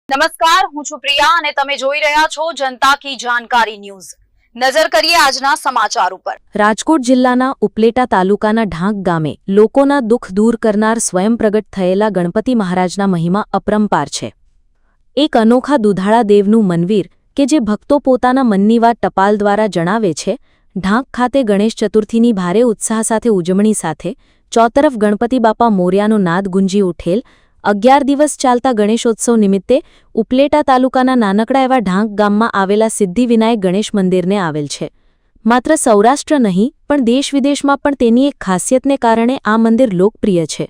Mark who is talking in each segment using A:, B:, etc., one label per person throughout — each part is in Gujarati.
A: નમસ્કાર, હું છું પ્રિયા અને તમે જોઈ રહ્યા છો જનતા કી જાણકારી ન્યૂઝ। નજર કરીએ આજના સમાચાર ઉપર।
B: રાજકોટ જિલ્લાના ઉપલેટા તાલુકાના ઢાંક ગામે લોકોના દુઃખ દૂર કરનાર સ્વયં પ્રગટ થયેલા ગણપતિ મહારાજના મહિમા અપરંપાર છે। એક અનોખા દુધાળા દેવનું મનવીર કે જે ભક્તો પોતાના મનની વાત ટપાલ દ્વારા જણાવે છે। ઢાંક ખાતે ગણેશ ચતુર્થીની ભારે ઉત્સાહ સાથે ઉજવણી સાથે ચોતરફ ગણપતિ બાપા મોર્યાનો નાદ ગુંજી ઉઠેલ 11 દિવસ ચાલતા ગણેશોત્સવ નિમિત્તે ઉપલેટા તાલુકાના નાનકડા એવા ઢાંક ગામમાં આવેલા સિદ્ધિવિનાયક ગણેશ મંદિરને આવેલ છે। માત્ર સૌરાષ્ટ્ર નહીં પણ દેશ-વિદેશમાં પણ તેની એક ખાસિયતને કારણે આ મંદિર લોકપ્રિય છે।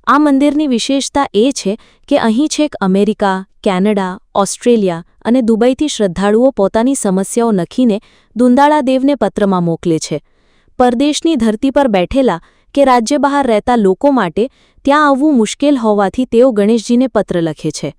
B: આ મંદિરની વિશેષતા એ છે કે અહીં છેક અમેરિકા, કેનેડા, ઓસ્ટ્રેલિયા અને દુબઈથી શ્રદ્ધાળુઓ પોતાની સમસ્યાઓ લખીને દુંદાળા દેવને પત્રમાં મોકલે છે। પરદેશની ધરતી પર બેઠેલા કે રાજ્ય બહાર રહેતા લોકો માટે ત્યાં આવવું મુશ્કેલ હોવાથી તેઓ ગણેશજીને પત્ર લખે છે।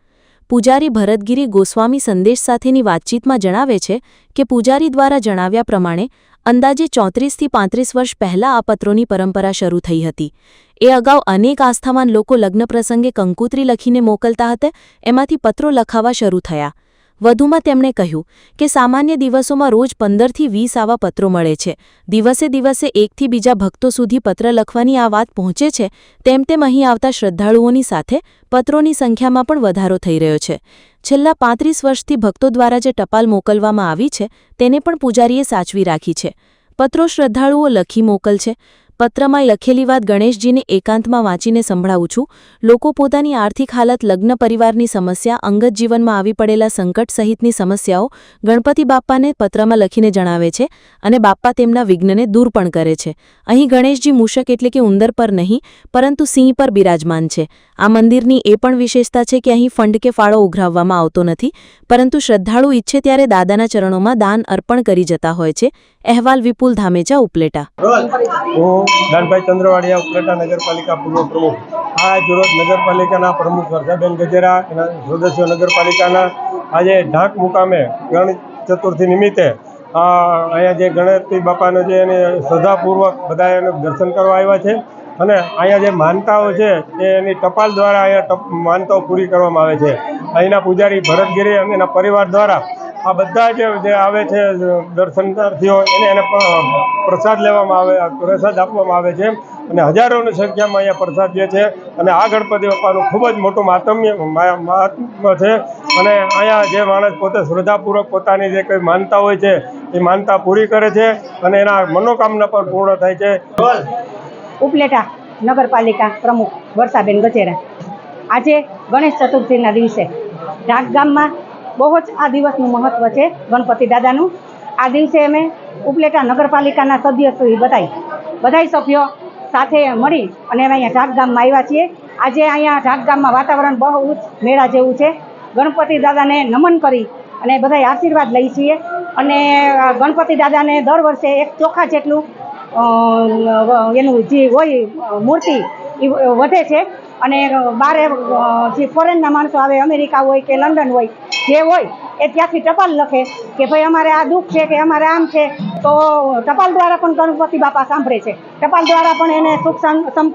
B: પૂજારી ભરતગીરી ગોસ્વામી સંદેશ સાથેની વાતચીતમાં જણાવે છે કે પૂજારી દ્વારા જણાવ્યા પ્રમાણે અંદાજે 34 થી 35 વર્ષ પહેલાં આ પત્રોની પરંપરા શરૂ થઈ હતી। એ અગાઉ અનેક આસ્થાવાન લોકો લગ્ન પ્રસંગે કંકોત્રી લખીને મોકલતા હતા, એમાંથી પત્રો લખાવા શરૂ થયા। વધુમાં તેમણે કહ્યું કે સામાન્ય દિવસોમાં રોજ 15 થી 20 આવા પત્રો મળે છે। દિવસે દિવસે એકથી બીજા ભક્તો સુધી પત્ર લખવાની આ વાત પહોંચે છે, તેમ તેમ અહીં આવતા શ્રદ્ધાળુઓની સાથે પત્રોની સંખ્યામાં પણ વધારો થઈ રહ્યો છે। છેલ્લા 35 વર્ષથી ભક્તો દ્વારા જે ટપાલ મોકલવામાં આવી છે તેને પણ પૂજારીએ સાચવી રાખી છે। પત્રો શ્રદ્ધાળુઓ લખી મોકલશે। પત્રમાં લખેલી વાત ગણેશજીને એકાંતમાં વાંચીને સંભળાવું છું। લોકો પોતાની આર્થિક હાલત, લગ્ન, પરિવારની સમસ્યા, અંગત જીવનમાં આવી પડેલા સંકટ સહિતની સમસ્યાઓ ગણપતિ બાપ્પાને પત્રમાં લખીને જણાવે છે અને બાપ્પા તેમના વિઘ્નને દૂર પણ કરે છે। અહીં ગણેશજી મૂષક એટલે કે ઉંદર પર નહીં પરંતુ સિંહ પર બિરાજમાન છે। આ મંદિરની એ પણ વિશેષતા છે કે અહીં ફંડ કે ફાળો ઉઘરાવવામાં આવતો નથી, પરંતુ શ્રદ્ધાળુ ઈચ્છે ત્યારે દાદાના ચરણોમાં દાન અર્પણ કરી જતા હોય છે। અહેવાલ વિપુલ ધામેચા, ઉપલેટા।
C: દાનભાઈ ચંદ્રવાડિયા, ઉપલેટા નગરપાલિકા પૂર્વ પ્રમુખ। આજ રોજ નગરપાલિકાના પ્રમુખ વર્ષાબેન ગજેરા, એના સદસ્યો નગરપાલિકાના આજે ઢાંક મુકામે ગણેશ ચતુર્થી નિમિત્તે અહીંયા જે ગણપતિ બાપાનો જે એને શ્રદ્ધાપૂર્વક બધા એને દર્શન કરવા આવ્યા છે અને અહીંયા જે માનતાઓ છે એ એની ટપાલ દ્વારા અહીંયા માનતાઓ પૂરી કરવામાં આવે છે। અહીંના પૂજારી ભરતગીરી અને એના પરિવાર દ્વારા આ બધા જે આવે છે દર્શનાર્થીઓ એને પ્રસાદ પ્રસાદ આપવામાં આવે છે અને હજારોની સંખ્યામાં અહીંયા પ્રસાદ જે છે અને આ ગણપતિ બાપાનું ખૂબ જ મોટું મહાત્મ્ય છે અને અહીંયા જે માણસ પોતે શ્રદ્ધાપૂર્વક પોતાની જે કંઈ માનતા હોય છે એ માનતા પૂરી કરે છે અને એના મનોકામના પણ પૂર્ણ થાય છે।
D: ઉપલેટા નગરપાલિકા પ્રમુખ વર્ષાબેન ગજેરા। આજે ગણેશ ચતુર્થીના દિવસે ઢાંક ગામમાં બહુ જ આ દિવસનું મહત્ત્વ છે ગણપતિ દાદાનું। આ દિવસે અમે ઉપલેટા નગરપાલિકાના સદસ્યો બધાય સભ્યો સાથે મળી અને અમે અહીંયા ઢાંક ગામમાં આવ્યા છીએ। આજે અહીંયા ઢાંક ગામમાં વાતાવરણ બહુ જ મેળા જેવું છે। ગણપતિ દાદાને નમન કરી અને બધાય આશીર્વાદ લઈએ છીએ અને ગણપતિ દાદાને દર વર્ષે 1 ચોખા જેટલું એનું જે હોય મૂર્તિ એ વધે છે અને બારે જે ફોરેનના માણસો આવે, અમેરિકા હોય કે લંડન હોય, જે હોય એ ત્યાંથી ટપાલ લખે કે ભાઈ અમારે આ દુઃખ છે કે અમારે આમ છે, તો ટપાલ દ્વારા પણ ગણપતિ બાપા સાંભળે છે। ટપાલ દ્વારા પણ એને સુખ સંપન્ન